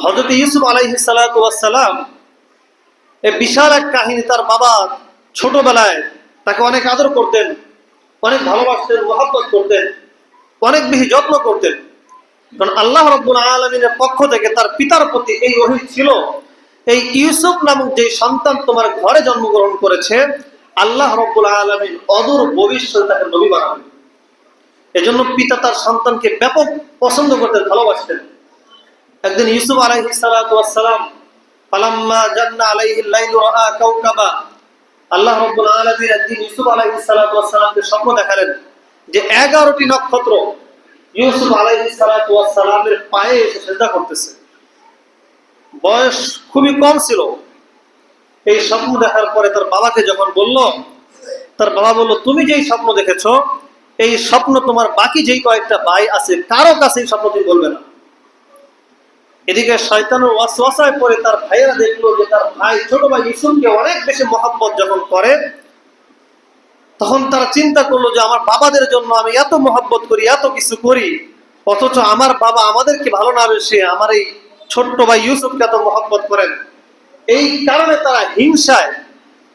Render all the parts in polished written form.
হযরত ইউসুফ আলাইহিস সালাতু ওয়াস সালাম এই বিশাল এক কাহিনী। তার বাবা ছোটবেলায় তাকে অনেক আদর করতেন, অনেক ভালোবাসতেন, মহব্বত করতেন, অনেক বেশি যত্ন করতেন। কারণ আল্লাহ রাব্বুল আলামিনের পক্ষ থেকে তার পিতার প্রতি এই ওহী ছিল, এই ইউসুফ নামক যে সন্তান তোমার ঘরে জন্মগ্রহণ করেছে, আল্লাহ রাব্বুল আলামিন অদূর ভবিষ্যতে তাকে নবী বানাবেন। এজন্য পিতা তার সন্তানকে ব্যাপক পছন্দ করতেন, ভালোবাসতেন। একদিন ইউসুফ আলাইহিস সালাতু ওয়াস সালাম ফালাম্মা জান্না আলাইহিল লাইলু রাআ কাওকাবা, আল্লাহ রাব্বুল আলামিন একদিন ইউসুফ আলাইহিস সালাতু ওয়াস সালামকে স্বপ্ন দেখালেন যে 11টি নক্ষত্র ইউসুফ আলাইহিস সালাতু ওয়াস সালামের পায়ে এসে সিজদা করতেছে। বয়স খুবই কম ছিল। এই স্বপ্ন দেখার পরে তার বাবাকে যখন বলল, তার বাবা বলল, তুমি যেই স্বপ্ন দেখেছো এই স্বপ্ন তোমার বাকি যেই কয়েকটা ভাই আছে কারো কাছে এই স্বপ্ন তুমি বলবে না। এদিকে শয়তানের ওয়াসওয়াসায় পড়ে তার ভাইয়েরা দেখলো যে তার ভাই ছোট ভাই ইউসুফকে অনেক বেশি মহব্বত যখন করে, তখন তারা চিন্তা করলো যে আমার বাবাদের জন্য আমি এত মহব্বত করি, এত কিছু করি, অথচ আমার বাবা আমাদেরকে ভালো না বেশে আমার এই ছোট্ট ভাই ইউসুফকে এত মহব্বত করেন। এই কারণে তারা হিংসায়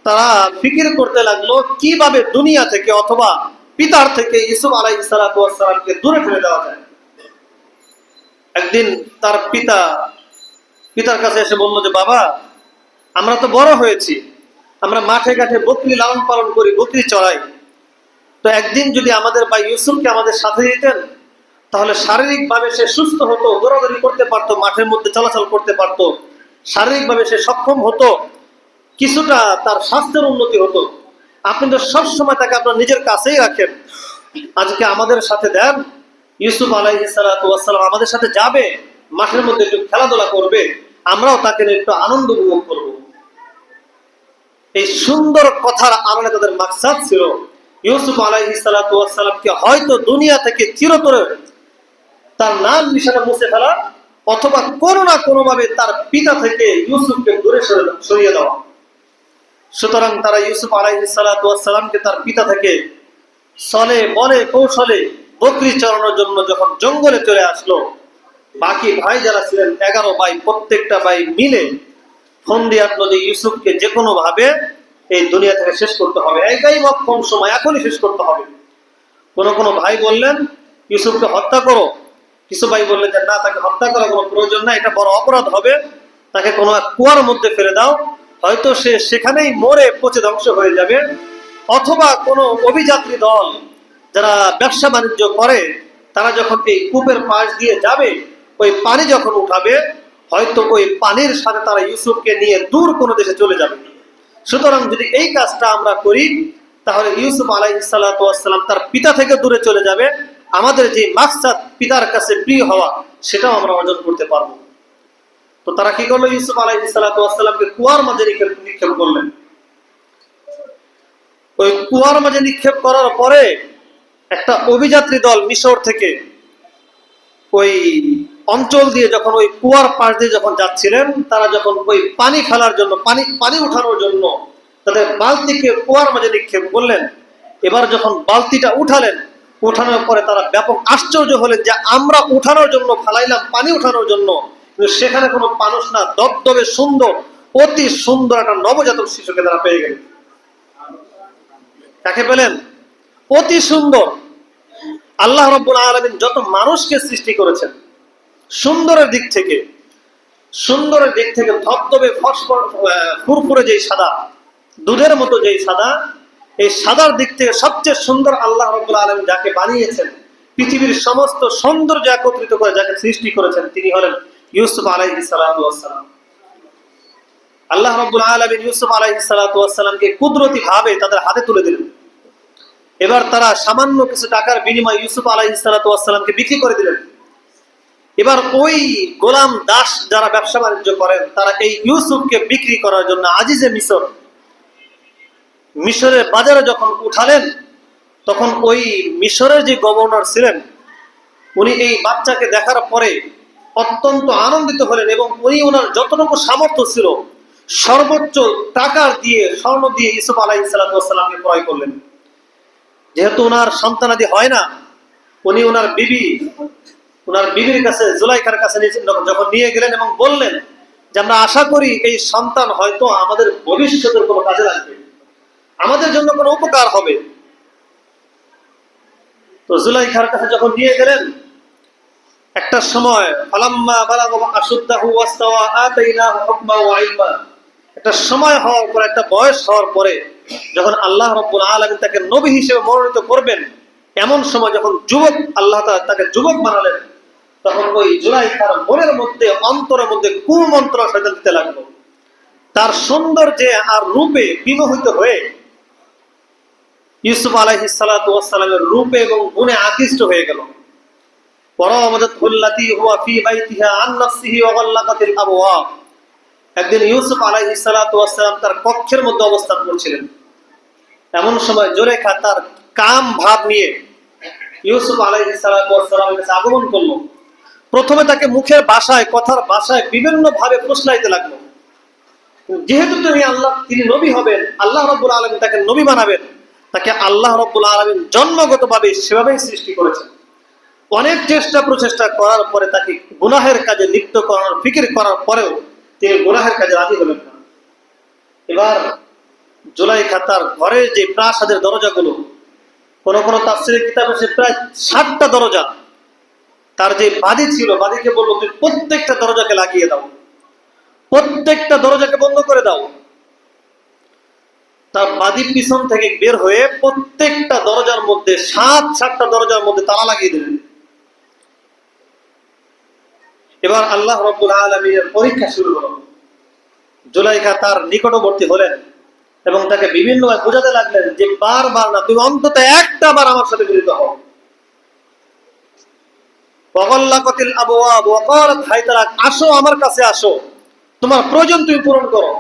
তারা ফিকির করতে লাগলো কিভাবে দুনিয়া থেকে অথবা পিতার থেকে ইউসুফ আলাইহিস সালাতু ওয়াস সালামকে দূরে ফেলে দেওয়া যায়। একদিন তার পিতার কাছে এসে বলল যে বাবা, আমরা তো বড় হয়েছি, আমরা মাঠে ঘাটে বকরি লালন পালন করি, বকরি চড়াই, তো একদিন যদি আমাদের ভাই ইউসুফকে আমাদের সাথে দিতেন তাহলে শারীরিকভাবে সে সুস্থ হতো, দৌড়াদৌড়ি করতে পারতো, মাঠের মধ্যে চলাচল করতে পারতো, শারীরিকভাবে সে সক্ষম হতো, কিছুটা তার স্বাস্থ্যের উন্নতি হতো। আপনি তো সবসময় তাকে আপনার নিজের কাছেই রাখেন, আজকে আমাদের সাথে দেন, ইউসুফ আলাইহিস সালাতু ওয়াস সালাম আমাদের সাথে যাবে, মাঠের মধ্যে একটু খেলাধুলা করবে, আমরাও তাকে নিয়ে একটু আনন্দ উপভোগ করব। এই সুন্দর কথার আড়ালে তাদের মাকসাদ ছিল ইউসুফ আলাইহিস সালাতু ওয়াস সালামকে হয়তো দুনিয়া থেকে চিরতরে তার নাম নিশানা মুছে ফেলা, অথবা কোনো না কোনো ভাবে তার পিতা থেকে ইউসুফকে দূরে সরিয়ে দেওয়া। সুতরাং তারা ইউসুফ আলাইহিস সালাতু ওয়াস সালামকে তার পিতা থেকে ছলে বলে কৌশলে বকরি চড়ানোর জন্য যখন জঙ্গলে চলে আসলো, বাকি ভাই যারা ছিলেন 11 ভাই, প্রত্যেকটা ভাই মিলে ফন্দি আঁটলো যে ইউসুফকে যে কোনো ভাবে এই দুনিয়া থেকে শেষ করতে হবে, একাই কম সময়, এখনই শেষ করতে হবে। কোন ভাই বললেন ইউসুফকে হত্যা করো, কিছু ভাই বললেন যে না, তাকে হত্যা করার কোনো প্রয়োজন না, এটা বড় অপরাধ হবে, তাকে কোনো এক কুয়ার মধ্যে ফেলে দাও, হয়তো সে সেখানেই মরে পচে ধ্বংস হয়ে যাবে। অথবা কোনো অভিযাত্রী দল যারা ব্যবসা বাণিজ্য করে তারা যখন এই কূপের পাশ দিয়ে যাবে, ওই পানি যখন উঠাবে, হয়তো ওই পানির সাথে তারা ইউসুফকে নিয়ে দূর কোনো দেশে চলে যাবে। সুতরাং যদি এই কাজটা আমরা করি তাহলে ইউসুফ আলাইহিস সালাতু ওয়াস সালাম তার পিতা থেকে দূরে চলে যাবে, আমাদের যে মাকসাদ পিতার কাছে প্রিয় হওয়া সেটাও আমরা অর্জন করতে পারবো। তো তারা কি করলো, ইউসুফ আলাইহিস সালাতু ওয়াস সালামকে কুয়ার মাঝে নিক্ষেপ করলেন। ওই কুয়ার মাঝে নিক্ষেপ করার পরে একটা অভিযাত্রী দল মিশর থেকে ওই অঞ্চল দিয়ে যখন ওই কুয়ার পাশ দিয়ে যখন যাচ্ছিলেন, তারা যখন ওই পানি ফেলার জন্য পানি উঠানোর জন্য তাদের বালতিকে কুয়ার মাঝে নিক্ষেপ করলেন, এবার যখন বালতিটা উঠালেন, উঠানোর পরে তারা ব্যাপক আশ্চর্য হলেন যে আমরা উঠানোর জন্য ফালাইলাম, পানি উঠানোর জন্য, কিন্তু সেখানে কোনো মানুষ না, দবদবে সুন্দর, অতি সুন্দর একটা নবজাতক শিশুকে তারা পেয়ে গেলেন। কাকে পেলেন? অতি সুন্দর। আল্লাহ রাব্বুল আলামিন যত মানুষকে সৃষ্টি করেছেন সুন্দরের দিক থেকে ধবধবে ফুরফুরে যেই সাদা, দুধের মতো যেই সাদা, এই সাদার দিক থেকে সবচেয়ে সুন্দর আল্লাহ রাব্বুল আলামিন যাকে বানিয়েছেন, পৃথিবীর সমস্ত সৌন্দর্য একত্রিত করে যাকে সৃষ্টি করেছেন, তিনি হলেন ইউসুফ আলাইহিস সালাতু ওয়াস সালাম। আল্লাহ রাব্বুল আলামিন ইউসুফ আলাইহিস সালাতু ওয়াস সালামকে কুদরতি ভাবে তাদের হাতে তুলে দিলেন। এবার তারা সামান্য কিছু টাকার বিনিময়ে ইউসুফ আলাইহিস সালাতু ওয়াস সালামকে বিক্রি করে দিলেন। এবার ওই গোলাম দাস যারা ব্যবসা বাণিজ্য করেন তারা এই ইউসুফকে বিক্রি করার জন্য আজিজে মিশরের বাজারে যখন উঠালেন, তখন ওই মিশরের যে গভর্নর ছিলেন উনি এই বাচ্চাকে দেখার পরে অত্যন্ত আনন্দিত হলেন এবং উনি ওনার যতটুকু সামর্থ্য ছিল সর্বোচ্চ টাকা দিয়ে, স্বর্ণ দিয়ে ইউসুফ আলাইহিস সালাতু ওয়াস সালামকে ক্রয় করলেন। যেহেতু ওনার সন্তানাদি হয় না, উনি ওনার বিবি ওনার বিবির কাছে, জুলাইখার কাছে যখন নিয়ে গেলেন এবং বললেন যে আমরা আশা করি এই সন্তান হয়তো আমাদের ভবিষ্যতের কোনো কাজে লাগবে, আমাদের জন্য কোনো উপকার হবে। তো জুলাইখার কাছে যখন নিয়ে গেলেন, একটা সময় ফালাম্মা বালাগা আশুদ্দাহু ওয়াস্তাওয়া আতাইনাহু হুকমা ওয়া ইলমা, একটা সময় হওয়ার পরে, একটা বয়স হওয়ার পরে যখন আল্লাহ রাব্বুল আলামিন তাকে নবী হিসেবে মনোনীত করবেন, এমন সময় যখন যুবক, আল্লাহ তাআলা তাকে যুবক বানালেন, তখন ওই জুলাইখার মনের মধ্যে, অন্তরের মধ্যে কুমন্ত্র শয়তান দিতে লাগলো। তার সৌন্দর্যে আর রূপে বিমোহিত হয়ে ইউসুফ আলাইহিস সালাতু ওয়াস সালামের রূপে এবং গুণে আকৃষ্ট হয়ে গেল। একদিন ইউসুফ আলাইহিস সালাতু ওয়াস সালাম তার কক্ষের মধ্যে অবস্থান করছিলেন, এমন সময় জুলাইখা তার কাম ভাব নিয়ে ইউসুফ আলাইহিস সালাতু ওয়াস সালামের কাছে আগমন করলো। প্রথমে তাকে মুখের ভাষায়, কথার ভাষায় বিভিন্ন ভাবে ফুসলাইতে লাগলো। যেহেতু তিনি নবী হবেন, আল্লাহ রাব্বুল আলামিন তাকে নবী বানাবেন, তাকে আল্লাহ রাব্বুল আলামিন জন্মগতভাবে সেভাবেই সৃষ্টি করেছেন। অনেক চেষ্টা প্রচেষ্টা করার পরে তাকে গুনাহের কাজে লিপ্ত করার ফিকির করার পরেও তিনি গুনাহের কাজে রাজি হলেন না। এবার জুলাইখা তার ঘরের যে প্রাসাদের দরজাগুলো, কোন কোন তাফসীরের কিতাবে সে প্রায় 60টা দরজা, তার যে বাদী ছিল, বাদীকে বললো তুমি প্রত্যেকটা দরজাকে লাগিয়ে দাও, প্রত্যেকটা দরজাকে বন্ধ করে দাও। তার বাদী পিছন থেকে বের হয়ে প্রত্যেকটা দরজার মধ্যে, 7টা দরজার মধ্যে তালা লাগিয়ে দিলেন। এবার আল্লাহ রাব্বুল আলামিনের পরীক্ষা শুরু হলো। জুলাইখা তার নিকটবর্তী হলেন এবং তাকে বিভিন্নভাবে বোঝাতে লাগলেন যে বারবার না, তুমি অন্তত একটা বার আমার সাথে মিলিত হও। ওয়াগাল্লাকাতিল আবওয়াব ওয়া ক্বালাত হায়তা লাক, আসো আমার কাছে আসো, তোমার প্রয়োজন তুমি পূরণ করো।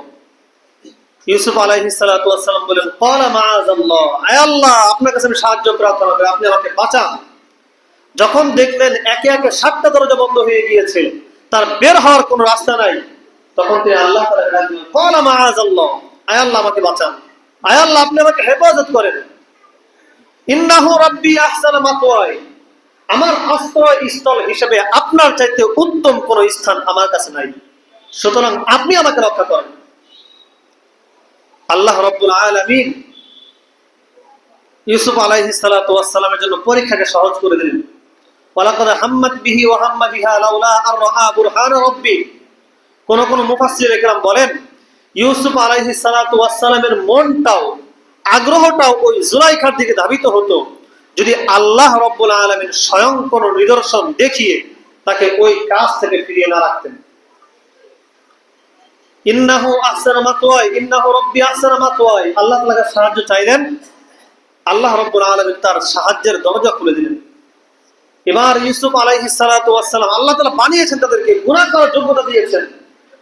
ইউসুফ আলাইহিস সালাতু ওয়াস সালাম বলেন, ক্বালা মাআযাল্লাহ, আয় আল্লাহ আপনার কাছে আমি সাহায্য প্রার্থনা করি, আপনি আমাকে বাঁচান। যখন দেখলেন একে একে 7টা দরজা বন্ধ হয়ে গিয়েছে, তার বের হওয়ার কোনো রাস্তা নাই, তখন তিনি আল্লাহ তাআলাকে ডাকলেন, ক্বালা মাআযাল্লাহ, আয় আল্লাহ আমাকে বাঁচান, আয় আল্লাহ আপনি আমাকে হেফাজত করেন। ইন্নাহু রাব্বি আহসানা মাতওয়াই, আমার আশ্রয়স্থল হিসেবে আপনার চাইতে উত্তম কোন স্থান আমার কাছে নাই, সুতরাং আপনি আমাকে রক্ষা করেন। আল্লাহ রাব্বুল আলামিন ইউসুফ আলাইহিস সালাতু ওয়াস সালামের জন্য পরীক্ষাকে সহজ করে দিলেন। ওয়ালাকাদ হাম্মাত বিহি ওয়া হাম্মা বিহা লাউলা আর রাআ বুরহান রাব্বি। কোন কোন মুফাসসির ইকরাম বলেন, ইউসুফ আলাইহিস সালাতু ওয়াস সালামের মনটাও, আগ্রহটাও ওই জুলাইখার দিকে ধাবিত হতো যদি আল্লাহ রাব্বুল আলামিন স্বয়ং কোন নিদর্শন দেখিয়ে তাকে ওই কাজ থেকে ফিরিয়ে না রাখতেন। ইন্নাহু আহসানা মাতওয়াই, ইন্নাহু রাব্বি আহসানা মাতওয়াই, আল্লাহ তাআলার সাহায্য চাইলেন, আল্লাহ রাব্বুল আলামিন তার সাহায্যের দরজা খুলে দিলেন। এবার ইউসুফ আলাইহিস সালাতু ওয়াস সালাম, আল্লাহ তাআলা বানিয়েছেন তাদেরকে, গুনাহ করার যোগ্যতা দিয়েছেন,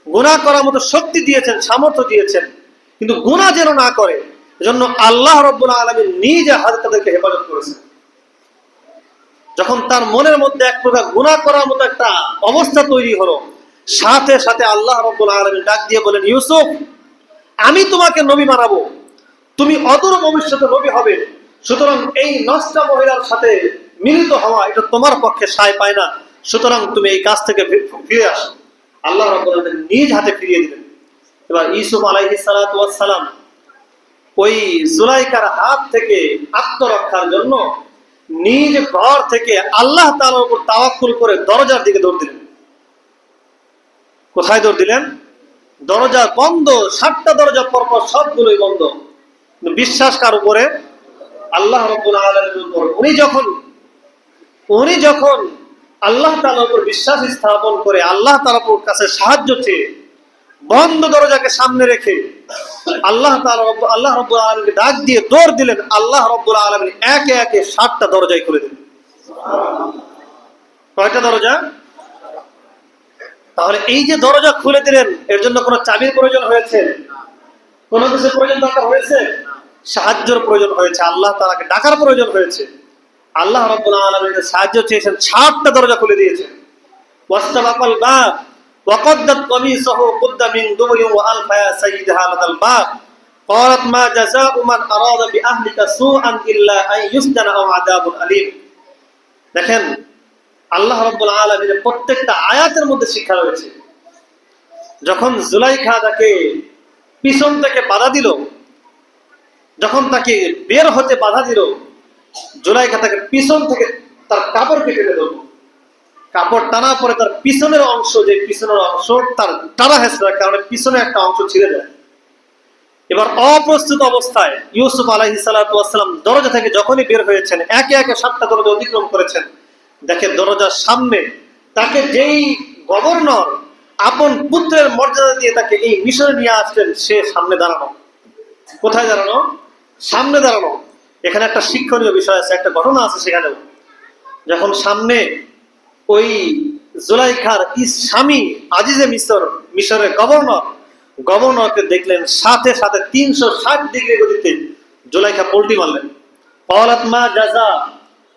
গুনাহ করার মতো শক্তি দিয়েছেন, সামর্থ্য দিয়েছেন, কিন্তু গুনাহ যেন না করে এজন্য আল্লাহ রাব্বুল আলামিন নিজে হাতে তাদেরকে হেফাজত করেছেন। যখন তার মনের মধ্যে এক প্রকার গুনাহ করার মতো একটা অবস্থা তৈরি হলো, সাথে সাথে আল্লাহ রাব্বুল আলামিন ডাক দিয়ে বলেন, ইউসুফ আমি তোমাকে নবী বানাবো, তুমি অদূর ভবিষ্যতে নবী হবে, সুতরাং এই নষ্টা মহিলার সাথে মিলিত হওয়া এটা তোমার পক্ষে সায় পায় না, সুতরাং তুমি এই কাজ থেকে ফিরে আসো। আল্লাহ রাব্বুল আলামিন নিজ হাতে ফিরিয়ে দিলেন। এবার ইউসুফ আলাইহিস সালাতু ওয়াস সালাম ওই জুলাইখার হাত থেকে আত্মরক্ষার জন্য নিজ ঘর থেকে আল্লাহ তাআলার উপর তাওয়াক্কুল করে দরজার দিকে দৌড় দিলেন। কোথায় দৌড় দিলেন? দরজা বন্ধ, 7টা দরজা পরপর সবগুলোই বন্ধ। বিশ্বাস কার উপরে? আল্লাহ রাব্বুল আলামিনের উপর। উনি যখন আল্লাহ তাআলার উপর বিশ্বাস স্থাপন করে আল্লাহ তাআলার কাছে সাহায্য চেয়ে বন্ধ দরজাকে সামনে রেখে আল্লাহ রাব্বুল আলামিনকে ডাক দিয়ে দৌড় দিলেন, আল্লাহ রাব্বুল আলামিন একে একে 7টা দরজাই খুলে দিলেন। কয়টা দরজা? তাহলে এই যে দরজা খুলে দিলেন, এর জন্য কোনো চাবির প্রয়োজন হয়েছে? কোনো কিছুর প্রয়োজন দরকার হয়েছে? সাহায্যের প্রয়োজন হয়েছে, আল্লাহ তাআলাকে ডাকার প্রয়োজন হয়েছে। আল্লাহ রাব্বুল আলামিনের সাহায্য চেয়েছেন, 7টা দরজা খুলে দিয়েছেন। ওয়াস্তাবাকাল বাব ওয়াকাদ্দাত কামিসাহু কুদ্দা মিন দুবুরিন ওয়া আলফা সাইয়্যিদাহা লাদাল বাব ক্বালাত মা জাযাউ মান আরাদা বিআহলিকা সুআন ইল্লা আন ইসজানা আও আযাবুন আলীম। দেখেন আল্লাহ রাব্বুল আলামিনের প্রত্যেকটা আয়াতের মধ্যে শিক্ষা রয়েছে। যখন জুলাইখা তাকে পিছন থেকে বাধা দিল, যখন তাকে বের হতে বাধা দিল, জুলাইখা তাকে পিছন থেকে তার কাপড় কেটে দিল। কাপড় টানা পরে তার পিছনের অংশ, যে পিছনের অংশ তার টানা হেঁচড়ার কারণে পিছনে একটা অংশ ছিঁড়ে যায়। এবার অপ্রস্তুত অবস্থায় ইউসুফ আলাইহিস সালাতু ওয়াস সালাম দরজা থেকে যখনই বের হয়েছেন, একে একে 7টা দরজা অতিক্রম করেছেন, দেখে দরজার সামনে তাকে যেই গভর্নর আপন পুত্রের মর্যাদা দিয়ে তাকে এই মিশনে নিয়ে আসলেন, সে সামনে দাঁড়ানো। কোথায় দাঁড়ানো? সামনে দাঁড়ানো। এখানে একটা শিক্ষণীয় বিষয় আছে, একটা ঘটনা আছে সেখানেও। যখন সামনে ওই জুলাইখার স্বামী আজিজে মিশরের গভর্নরকে দেখলেন, সাথে সাথে 360 ডিগ্রি গতিতে জুলাইখা পল্টি মারলেন। ক্বালাত মা জাযা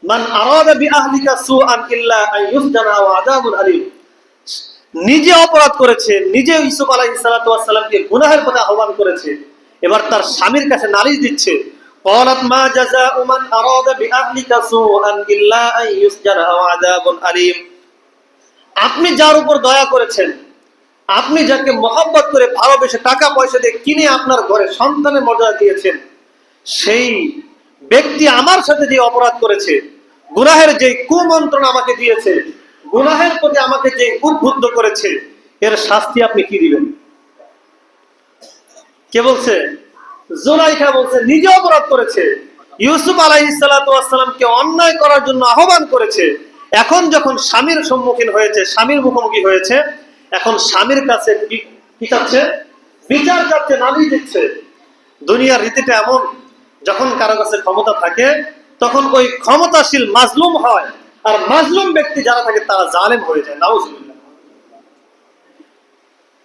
মান আরাদা বিআহলিকা সুআন ইল্লা আন ইউসজানা ওয়া আযাবুন আলীম। নিজে অপরাধ করেছে, নিজে ইউসুফ আলাইহিস সালাতু ওয়াস সালামকে গুনাহের পথে আহ্বান করেছে, এবার তার স্বামীর কাছে নালিশ দিচ্ছে। ক্বালাত মা জাযাউ মান আরাদা বিআহলিকা সুআন ইল্লা আন ইউসজানা ওয়া আযাবুন আলীম। আপনি যার উপর দয়া করেছেন, আপনি যাকে মহব্বত করে ভালোবেসে টাকা পয়সা দিয়ে কিনে আপনার ঘরে সন্তানের মর্যাদা দিয়েছেন, সেই ব্যক্তি আমার সাথে যে অপরাধ করেছে, গুনাহের যে কুমন্ত্রণা আমাকে দিয়েছে, গুনাহের প্রতি আমাকে যে উদ্বুদ্ধ করেছে, এর শাস্তি আপনি কি দিবেন? কে বলছে? জুলাইখা বলছে নিজে অপরাধ করেছে, ইউসুফ আলাইহিস সালাতু ওয়াস সালামকে অন্যায় করার জন্য আহ্বান করেছে। এখন যখন স্বামীর সম্মুখীন হয়েছে, স্বামীর মুখোমুখি হয়েছে, এখন স্বামীর কাছে কি চাচ্ছে? বিচার চাচ্ছে, নালিশ দিচ্ছে। দুনিয়ার রীতিটা এমন, যখন কারো কাছে ক্ষমতা থাকে তখন ওই ক্ষমতাশীল মাজলুম হয়, আর মাজলুম ব্যক্তি যারা থাকে তারা জালেম হয়ে যায়। নাউজুবিল্লাহ।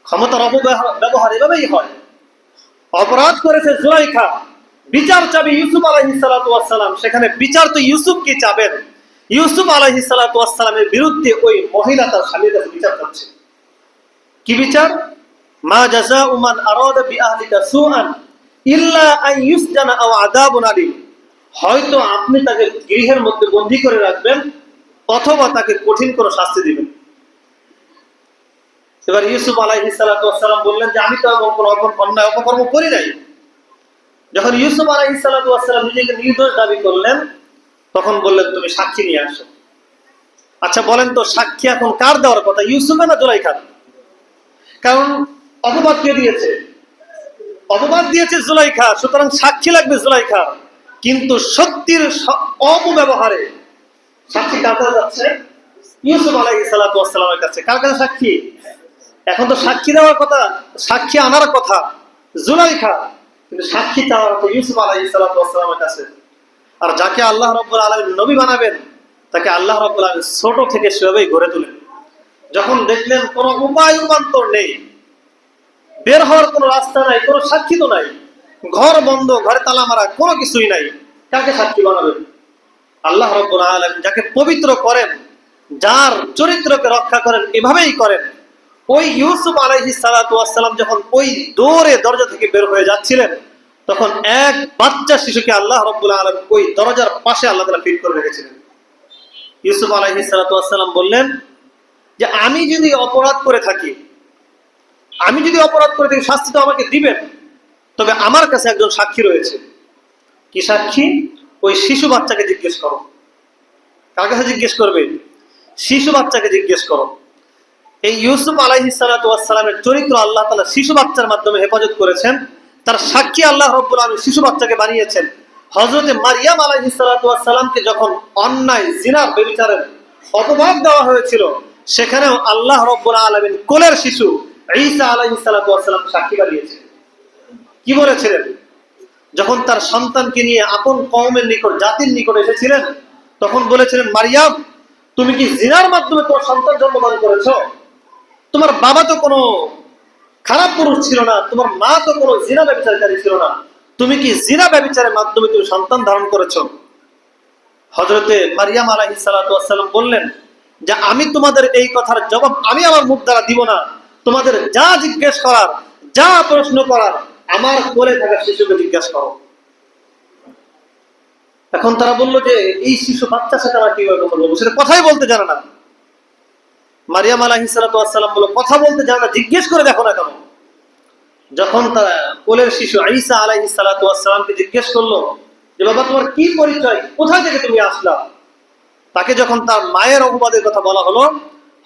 ক্ষমতার অপব্যবহার এভাবেই হয়। অপরাধ করেছে জুলাইখা, বিচার চাবি ইউসুফ আলাইহিস সালাতু ওয়াস সালাম। সেখানে বিচার তো ইউসুফ কি চাবেন? ইউসুফ আলাইহিস সালাতু ওয়াস সালামের বিরুদ্ধে ওই মহিলা তার স্বামীর কাছে বিচার চাচ্ছে। কি বিচার? মা জাযাউ মান আরাদা বিআহলিকা সুআন ইল্লা আন ইউসজানা আও আযাবুন আলীম। হয়তো আপনি তাকে গৃহের মধ্যে বন্দী করে রাখবেন, অথবা তাকে কঠিন কোনো শাস্তি দিবেন। এবার ইউসুফ আলাইহিস সালাতু ওয়াস সালাম বললেন যে আমি তো এমন কোনো অন্যায় অপকর্ম করি নাই। যখন ইউসুফ আলাইহিস সালাতু ওয়াস সালাম নিজেকে নির্দোষ দাবি করলেন, তখন বললেন তুমি সাক্ষী নিয়ে আসো। আচ্ছা বলেন তো, সাক্ষী এখন কার দেওয়ার কথা, ইউসুফের না জুলাইখার? কারণ অপবাদ কে দিয়েছে? অপবাদ দিয়েছে জুলাইখা, সুতরাং সাক্ষী লাগবে জুলাইখা। কিন্তু সত্যির অপব্যবহারে সাক্ষী কার কাছে যাচ্ছে? ইউসুফ আলাইহিস সালাতু ওয়াস সালামের কাছে। কার কাছে সাক্ষী? এখন তো সাক্ষী দেওয়ার কথা, সাক্ষী আনার কথা জুলাইখা, কিন্তু সাক্ষী চাওয়ার কথা ইউসুফ আলাইহিস সালাতু ওয়াস সালামের কাছে। আর যাকে আল্লাহ রাব্বুল আলামিন নবী বানাবেন, তাকে আল্লাহ রাব্বুল আলামিন ছোট থেকে সেভাবেই গড়ে তোলেন। যখন দেখলেন কোনো উপায় উপান্তর নেই, বের হওয়ার কোনো রাস্তা নাই, কোনো সাক্ষী তো নাই, ঘর বন্ধ, ঘরে তালা মারা, কোনো কিছুই নাই, কাকে সাক্ষী বানাবেন? আল্লাহ রাব্বুল আলামিন যাকে পবিত্র করেন, যার চরিত্রকে রক্ষা করেন, এভাবেই করেন। ওই ইউসুফ আলাইহিস সালাতু ওয়াস সালাম যখন ওই দৌড়ে দরজা থেকে বের হয়ে যাচ্ছিলেন, তখন এক বাচ্চা শিশুকে আল্লাহ রাব্বুল আলামিন ওই দরজার পাশে আল্লাহ তাআলা ফিট করে রেখেছিলেন। ইউসুফ আলাইহিস সালাতু ওয়াস সালাম বললেন যে আমি যদি অপরাধ করে থাকি, শাস্তি তো আমাকে দিবেন, তবে আমার কাছে একজন সাক্ষী রয়েছে। কি সাক্ষী? ওই শিশু বাচ্চাকে জিজ্ঞেস করো। কার কাছে জিজ্ঞেস করবে? শিশু বাচ্চাকে জিজ্ঞেস করো। এই ইউসুফ আলাইহিস সালাতু ওয়াস সালামের চরিত্র আল্লাহ তাআলা শিশু বাচ্চার মাধ্যমে হেফাজত করেছেন। তার সাক্ষী আল্লাহ রাব্বুল আলামিন শিশু বাচ্চাকে বানিয়েছেন। হযরতে মারইয়াম আলাইহিস সালাতু ওয়াস সালামকে যখন অন্যায় জিনার ব্যভিচারের অপবাদ দেওয়া হয়েছিল, সেখানেও আল্লাহ রাব্বুল আলামিন কোলের শিশু ঈসা আলাইহিস সালাতু ওয়াস সালাম সাক্ষী বানিয়েছেন। কি বলেছিলেন? যখন তার সন্তানকে নিয়ে আপন কওমের নিকট, জাতির নিকট এসেছিলেন, তখন বলেছিলেন, মারইয়াম তুমি কি জিনার মাধ্যমে তোমার সন্তান জন্মদান করেছো? তোমার বাবা তো কোনো খারাপ পুরুষ ছিল না, তোমার মা তো কোনো জিনা ব্যভিচারকারী ছিল না, তুমি কি জিনা ব্যভিচারের মাধ্যমে তুমি সন্তান ধারণ করেছো? হযরতে মারইয়াম আলাইহিস সালাতু ওয়াস সালাম বললেন যে আমি তোমাদের এই কথার জবাব আমি আমার মুখ দ্বারা দিব না, তোমাদের যা জিজ্ঞেস করার, যা প্রশ্ন করার, আমার কোলে থাকা শিশুকে জিজ্ঞেস করো। এখন তারা বললো যে এই শিশু বাচ্চার সাথে আমরা কিভাবে কথা বলবো? সেটা কথাই বলতে জানে না। মারিয়াম আলাইহিস সালাতু ওয়াস সালাম বলল, কথা বলতে জানো না, জিজ্ঞেস করে দেখো না কেন। যখন তারা কোলের শিশু ঈসা আলাইহিস সালাতু ওয়াস সালামকে জিজ্ঞেস করলো যে বাবা তোমার কি পরিচয়, কোথা থেকে তুমি আসলা, তাকে যখন তার মায়ের অপবাদের কথা বলা হলো,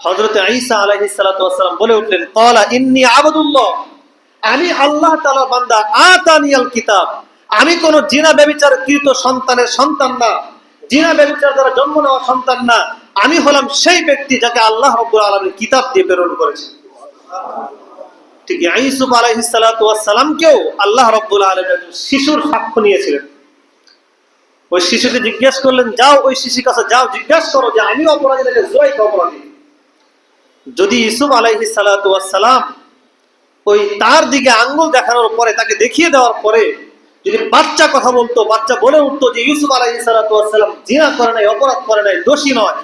হযরত ঈসা আলাইহিস সালাতু ওয়াস সালাম বলে উঠলেন, ক্বালা ইন্নী আবদুল্লাহ, আমি আল্লাহ তাআলার বান্দা, আতানিয়াল কিতাব, আমি কোন জিনা ব্যভিচারকৃত সন্তানের সন্তান না, জিনা ব্যভিচার দ্বারা জন্ম নেওয়া সন্তান না, আমি হলাম সেই ব্যক্তি যাকে আল্লাহ রাব্বুল আলামিন কিতাব দিয়ে প্রেরণ করেছেন। ঠিক ইউসুফ আলাইহিস সালাতু ওয়াস সালামকেও আল্লাহ রাব্বুল আলামিন শিশুর সাক্ষ্য নিয়েছিলেন। ওই শিশুকে জিজ্ঞেস করলেন, যাও ওই শিশুর কাছে যাও, জিজ্ঞাসা করো যে আমি অপরাধী নাকি জুলাইখা অপরাধী। যদি ইউসুফ আলাইহিস সালাতু ওয়াস সালাম ওই তার দিকে আঙ্গুল দেখানোর পরে, তাকে দেখিয়ে দেওয়ার পরে যদি বাচ্চা কথা বলতো, বাচ্চা বলে উঠতো যে ইউসুফ আলাইহিস সালাতু ওয়াস সালাম জিনা করে নাই, অপরাধ করে নাই, দোষী নয়,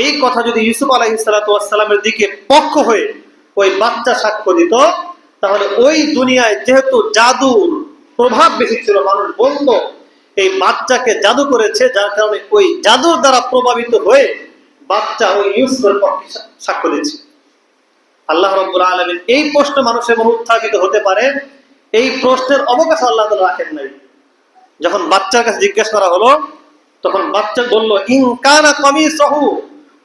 এই কথা যদি ইউসুফ আলাইহিস সালাতু ওয়াস সালামের দিকে পক্ষ হয়ে ওই বাচ্চা সাক্ষ্য দিত, তাহলে ওই দুনিয়ায় যেহেতু জাদুর প্রভাব বেশি ছিল, মানুষ বলতো এই বাচ্চাকে জাদু করেছে, যার কারণে ওই জাদুর দ্বারা প্রভাবিত হয়ে বাচ্চা ওই ইউসুফের পক্ষে সাক্ষ্য দিচ্ছে। আল্লাহ রাব্বুল আলামিন এই প্রশ্ন মানুষের মনে উত্থাপিত হতে পারে, এই প্রশ্নের অবকাশ আল্লাহ তাআলা রাখেন নাই। যখন বাচ্চার কাছে জিজ্ঞেস করা হলো, তখন বাচ্চা বলল, ইন কানা কামিসহু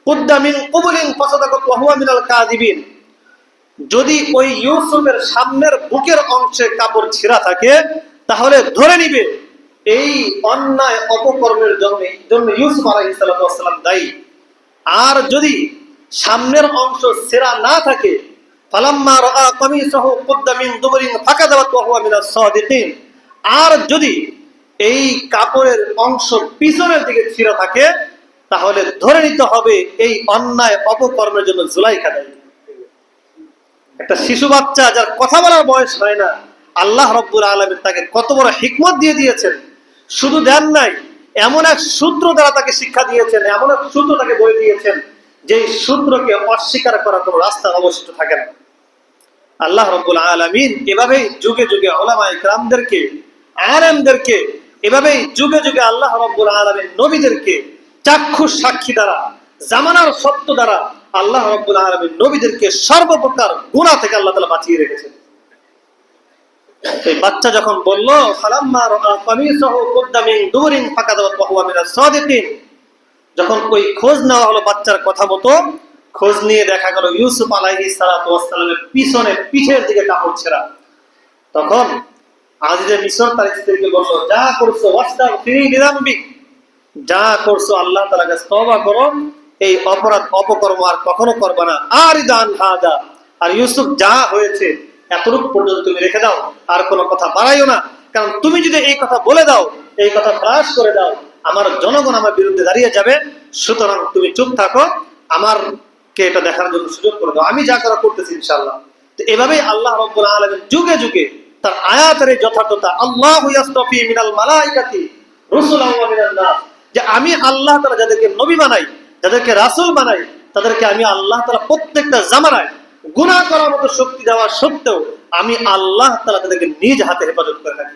কুদ্দা মিন কুবুলিন ফাসাদাকাত ওয়া হুয়া মিনাল কাযিবিন, যদি ওই ইউসুফের সামনের বুকের অংশে কাপড় ছেঁড়া থাকে, তাহলে ধরে নিবে এই অন্যায় অপকর্মের জন্য ইউসুফ আলাইহিস সালাতু ওয়াস সালাম দায়ী। আর যদি সামনের অংশ ছেঁড়া না থাকে, ফালাম্মা রাআ কামিসাহু কুদ্দা মিন দুবুরিন ফাকাযাবাত ওয়া হুয়া মিনাস সাদিকিন, আর যদি এই কাপড়ের অংশ পিছনের দিকে ছিঁড়া থাকে, তাহলে ধরে নিতে হবে এই অন্যায় অপকর্মের জন্য জুলাইখা দায়ী। একটা শিশু বাচ্চা যার কথা বলার বয়স হয় না, আল্লাহ রাব্বুল আলামিন তাকে কত বড় হিকমত দিয়ে দিয়েছেন। শুধু দেন নাই, এমন এক সূত্র দ্বারা তাকে শিক্ষা দিয়েছেন, এমন এক সূত্র তাকে বলে দিয়েছেন যে সূত্রকে অস্বীকার করার কোনো রাস্তা অবশিষ্ট থাকে না। আল্লাহ রাব্বুল আলামিন এভাবেই যুগে যুগে উলামায়ে কিরামদেরকে, আলেমদেরকে, এভাবেই যুগে যুগে আল্লাহ রাব্বুল আলামিন নবীদেরকে চাক্ষুষ সাক্ষী দ্বারা, জামানার সত্য দ্বারা আল্লাহ রাব্বুল আলামিন নবীদেরকে সর্বপ্রকার গুনাহ থেকে আল্লাহ তাআলা বাঁচিয়ে রেখেছেন। এই বাচ্চা যখন বলল, ফালাম্মা রাআ কামিসাহু কুদ্দা মিন দুবুরিন ফাকাযাবাত ওয়া হুয়া মিনাস সাদিকিন, যখন ওই খোঁজ নেওয়া হলো বাচ্চার কথা মতো, খোঁজ নিয়ে দেখা গেল ইউসুফ আলাইহিস সালাতু ওয়াস সালামের পিছনে, পিঠের দিকে কাপড় ছেঁড়া। তখন আজিজে মিশর তার স্ত্রীকে বলল, যা করছো ওয়াস্তাগফিরি লিযামবিক, যা করছো আল্লাহ তাআলার কাছে তওবা করো, এই অপরাধ অপকর্ম আর কখনো করবে না। আর ইদান হাদা, আর ইউসুফ যা হয়েছে এতটুকু পর্যন্ত তুমি রেখে দাও, আর কোনো কথা বাড়াইও না, কারণ তুমি যদি এই কথা বলে দাও, এই কথা ফাঁস করে দাও, আমার জনগণ আমার বিরুদ্ধে দাঁড়িয়ে যাবে। সুতরাং তুমি চুপ থাকো, আমারকে এটা দেখার জন্য সুযোগ করে দাও, আমি যা করা করতেছি ইনশাআল্লাহ। তো এভাবেই আল্লাহ রাব্বুল আলামিন যুগে যুগে তার আয়াতের যথার্থতা, আল্লাহু ইয়াসতাফি মিনাল মালাইকাতি রুসুলান ওয়া মিনান নাস, যে আমি আল্লাহ তাআলা যাদেরকে নবী বানাই, যাদেরকে রাসূল বানাই, তাদেরকে আমি আল্লাহ তাআলা প্রত্যেকটা জামানায় গুনাহ করার মতো শক্তি দেওয়া সত্ত্বেও আমি আল্লাহ তাআলা তাদেরকে নিজ হাতে হেফাজত করে থাকি।